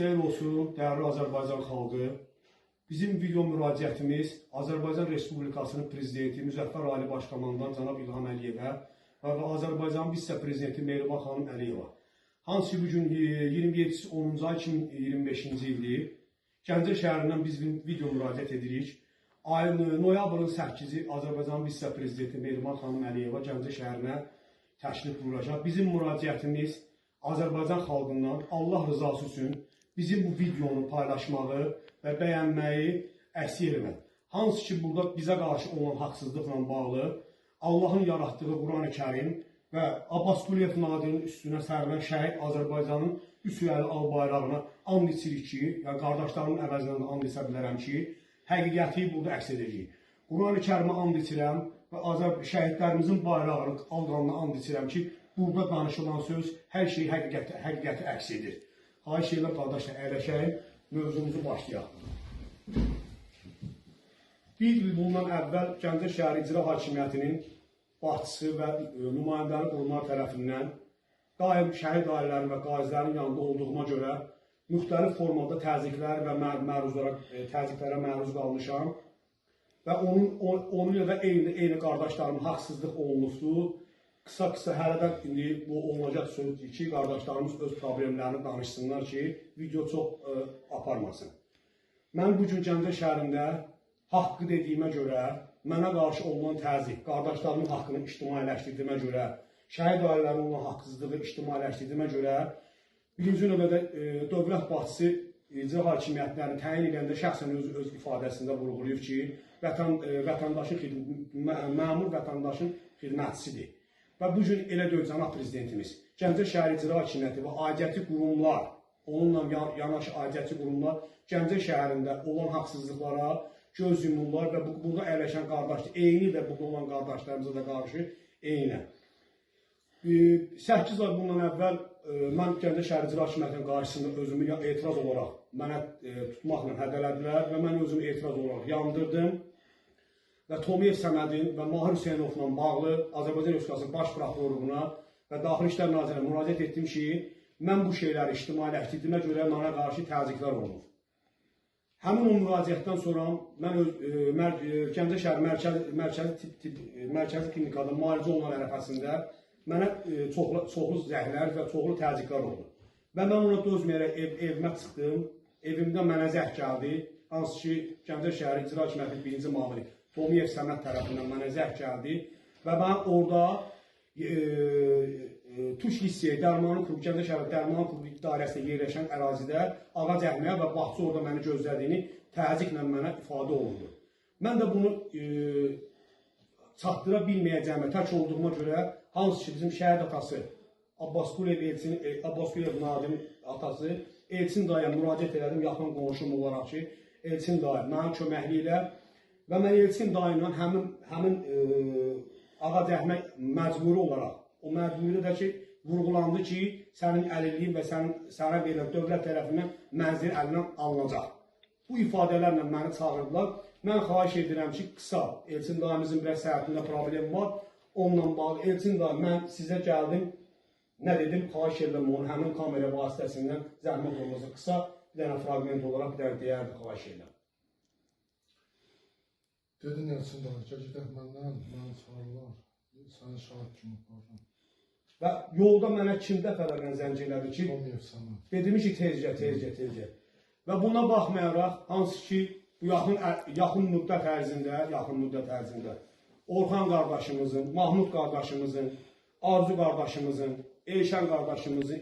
Xeyir olsun, değerli Azərbaycan xalqı. Bizim video müraciətimiz Azərbaycan Respublikasının Prezidenti Müzəffər Ali Başkomandan cənab İlham Əliyevə və Azərbaycanın vitse-prezidenti Mehriban xanım Əliyeva. Hansı ki, bugün 27-10 ay 2025-ci ildir. Gəncə şəhərindən biz video müraciət edirik. Noyabrın 8-ci Azərbaycanın vitse-prezidenti Mehriban xanım Əliyeva Gəncə şəhərinə təşrif buyuracaq. Bizim müraciətimiz Azərbaycan xalqından Allah rızası üçün bizim bu videonu paylaşmağı və bəyənməyi əksik eləmək. Hansı ki, burada bizə qarşı olan haqsızlıqla bağlı Allahın yaratdığı Quran-ı Kərim və Abbas Quliyev Nadirinin üstünə sərilən şəhid Azərbaycanın üsüyəli al bayrağına and içirik ki, yəni qardaşlarımın əvəzindən and içə bilərəm ki, həqiqəti burada əks edəcək. Quran-ı Kərimə and içirəm və şəhidlərimizin bayrağını alqanına and içirəm ki, burada danışılan söz hər şeyi həqiqəti əks edir. Xahiş edirəm qardaşlar, əyləşəyin, mövzumuzu başlayaq. Bir il bundan əvvəl Gəncə şəhəri İcra Hakimiyyətinin başçısı və nümayəndənin qurumları tərəfindən daim şəhid ailələrinin və qazilərin yanında olduğuma görə müxtəlif formada təzyiqlərə məruz qalmışam və onun ilə də eyni qardaşlarımın haqsızlıq olunubdur. Qısa hərədən indi bu olacaq sözdür ki, qardaşlarımız öz problemlərini danışsınlar ki, video çox aparmasın. Mən bugün Gəncə şəhərində haqqı dediyimə görə, mənə qarşı olunan təzyiq, qardaşlarımın haqqını ictimailəşdirdiyimə görə, şəhid ailələrinin olan haqsızlığı ictimailəşdirdiyimə görə, birinci növbədə dövlət başçısı icra hakimiyyətlərini təyin edəndə şəxsən öz ifadəsində vurğulayıb ki, məmur vətəndaşın xidmətçisidir. Və bugün elə deyil cənab prezidentimiz, Gəncə şəhəri icra hakimiyyəti və aidiyyəti qurumlar, onunla yanaşı aidiyyəti qurumlar Gəncə şəhərində olan haqsızlıqlara göz yumurlar və burada əyləşən qardaşlar, eyni də burada olan qardaşlarımıza da qarşı eyni. 8 ay bundan əvvəl mən Gəncə şəhəri icra hakimiyyətinin qarşısında özümü etiraz olaraq mənə tutmaqla hədələdilər və mən özümü etiraz olaraq yandırdım. Və Tomiyev Səmədin və Mahir Hüseynovla bağlı Azərbaycan Respublikasının baş prokurorluğuna və Daxili İşlər Nazirinə müraciət etdim ki, mən bu şeyləri ictimailəşdirdiyimə görə mənə qarşı təzyiqlər olunur. Həmin o müraciətdən sonra mən Gəncə şəhəri mərkəzi klinikada müalicə olunan ərəfəsində mənə çoxlu zəhlər və çoxlu təzyiqlər oldu. Və mən ona dözməyərək evimə çıxdım, evimdə mənə zəh gəldi, hansı ki, Gəncə şəhəri icra hakimiyyətinin birinci mamiri Tomiyev Səməd tərəfindən mənə zəh gəldi və mən orada Tuş Lissey, Gəncə şəhəri Dərman Klubu idarəsində yerləşən ərazidə ağac əkməyə və bağça orada məni gözlədiyini təzyiqlə mənə ifadə olundu. Mən də bunu çatdıra bilməyəcəyimə tək olduğuma görə, hansı ki, bizim şəhid atası Abbas Quliyev Nadirinin atası Elçin dayıya müraciət elədim, yaxın qonşum olaraq ki, Elçin dayı mənə köməkli ilə və mən Elçin dayı ilə həmin ağac əkmək məcburi olaraq, o məcburi də ki, vurğulandı ki, sənin əlilliyin və sənə verilən dövlət tərəfindən mənzil əlindən alınacaq. Bu ifadələrlə məni çağırdılar. Mən xahiş edirəm ki, qısa, Elçin dayımızın biraz səhətində problem var, onunla bağlı. Elçin dayı, mən sizə gəldim, nə dedim, xahiş edirəm onu həmin kamera vasitəsindən zəhmət olması qısa, bir dənə fragment olaraq bir dənə deyərdi, xahiş edirəm. Dedin Elçin dayı, gedək məndən, mənə çağırırlar, səni şahid kimi apardım. Və yolda mənə kim dəfələrlə zəng elədi ki, dedim ki, tezcə. Və buna baxmayaraq, hansı ki, bu yaxın müddət ərzində Orxan qardaşımızın, Mahmud qardaşımızın, Arzu qardaşımızın, Eyşən qardaşımızın,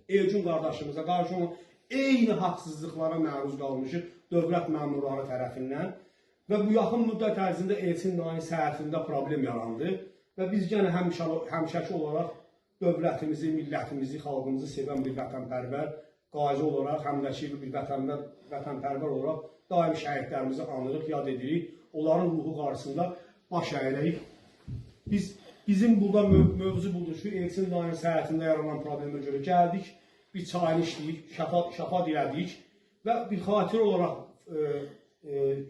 Elcun qardaşımıza qarşı olan eyni haqsızlıqlara məruz qalmışıq dövlət məmurları tərəfindən və bu yaxın müddət ərzində Elçin dayının səhhətində problem yarandı və biz yenə həmişəki olaraq dövlətimizi, millətimizi, xalqımızı sevən bir vətənpərvər qazi olaraq, həm də ki, bir vətənpərvər olaraq daim şəhidlərimizi anırıq, yad edirik. Onların ruhu qarşısında baş əyiləyik. Bizim burada mövzu budur ki, Elçin dayının səhhətində yaranan problemə görə gəldik, bir çayını içdik, şəfa dilədik və bir xatir olaraq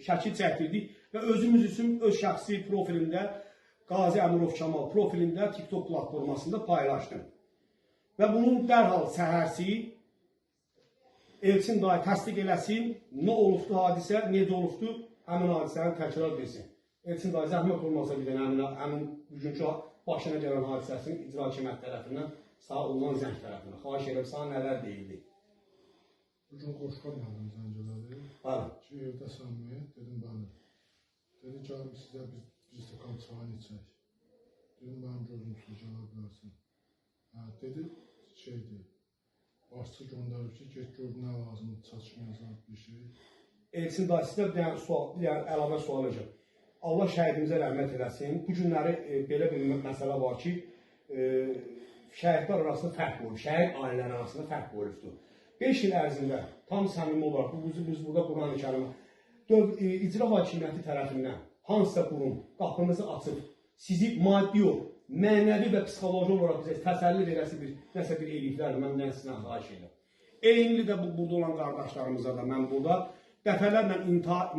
şəkil çəkdirdik və özümüz üçün öz şəxsi profilində Qazi Əmirov Kamal profilində TikTok platformasında paylaşdım. Və bunun dərhal səhərsi Elçin dayı təsdiq eləsin, nə olubdu hadisə, necə olubdu, həmin hadisəni təkrar versin. Elçin dayı zəhmət olmasa bir dənə həmin bugünkü başına gələn hadisəsinin icra hakimiyyəti tərəfindən sağ olunan zəng tərəfindən. Xahiş edirəm, sana nələr deyildi? Bugün Qoşqar müəllim zəng elədi. Bəli. Ki, evdəsənmi? Dedim, bəli. Dedi, gəlin sizə bir stəkan çayını içək. Dedim, mənim gözüm su gələ bilərsin. Dedi, şeydir, başçı göndərib ki, get gör nə lazımdır, çatışmayacaq bir şey. Elçin dayı, sizə bir dənə əlavə sual edəcəm. Allah şəhidimizə rəhmət eləsin. Bu günləri belə bir məsələ var ki, şəhidlər arasında fərq olub, şəhid ailələri arasında fərq olubdur. 5 il ərzində tam səmimi olaraq, biz burada Quran-ı Kərimə icra hakimiyyəti tərəfindən hansısa qurum qapınızı açıb, sizi maddi yox, mənəvi və psixoloji olaraq bizə təsəlli verəsi nəsə bir eləyiblər, mən sizdən xahiş edirəm. Eyni də burada olan qardaşlarımıza da mən burada dəfələrlə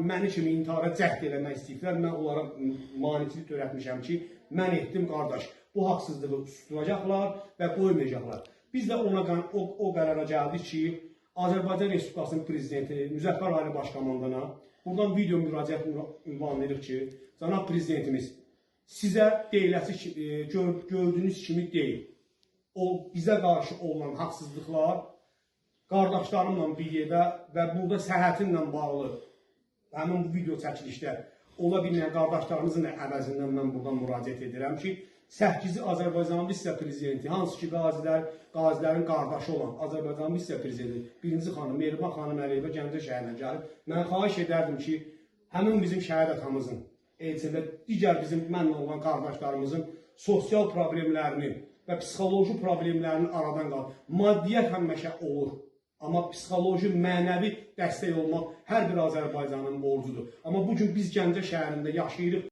məni kimi intihara cəhd eləmək istəyiblər, mən onlara maniçilik törətmişəm ki, mən etdim qardaş, bu haqsızlığı susturacaqlar və qoymayacaqlar. Biz də o qərara gəldik ki, Azərbaycan Respublikasının prezidenti Müzəffər Ali Başkomandana buradan video müraciət ünvan edirik ki, cənab prezidentimiz, sizə deyiləsi gördüyünüz kimi deyil. O bizə qarşı olan haqsızlıqlar qardaşlarımla bir yerdə və burada səhhətimlə bağlı həmin bu video çəkilişdə ola bilməyən qardaşlarımızın əvəzindən mən buradan müraciət edirəm ki, 8-ci Azərbaycanın vitse-prezidenti, hansı ki qazilərin qardaşı olan Azərbaycanın vitse-prezidenti 1-ci xanım Mehriban xanım Əliyevə Gəncə şəhərinə gəlib. Mən xahiş edərdim ki, həmin bizim şəhid atamızın, elçində digər bizim mənlə olan qardaşlarımızın sosial problemlərinin və psixoloji problemlərinin aradan qalır. Maddiyyət həmişə olur. Amma psixoloji, mənəvi dəstək olmaq hər bir Azərbaycanın borcudur. Amma bugün biz Gəncə şəhərində yaşayırıq.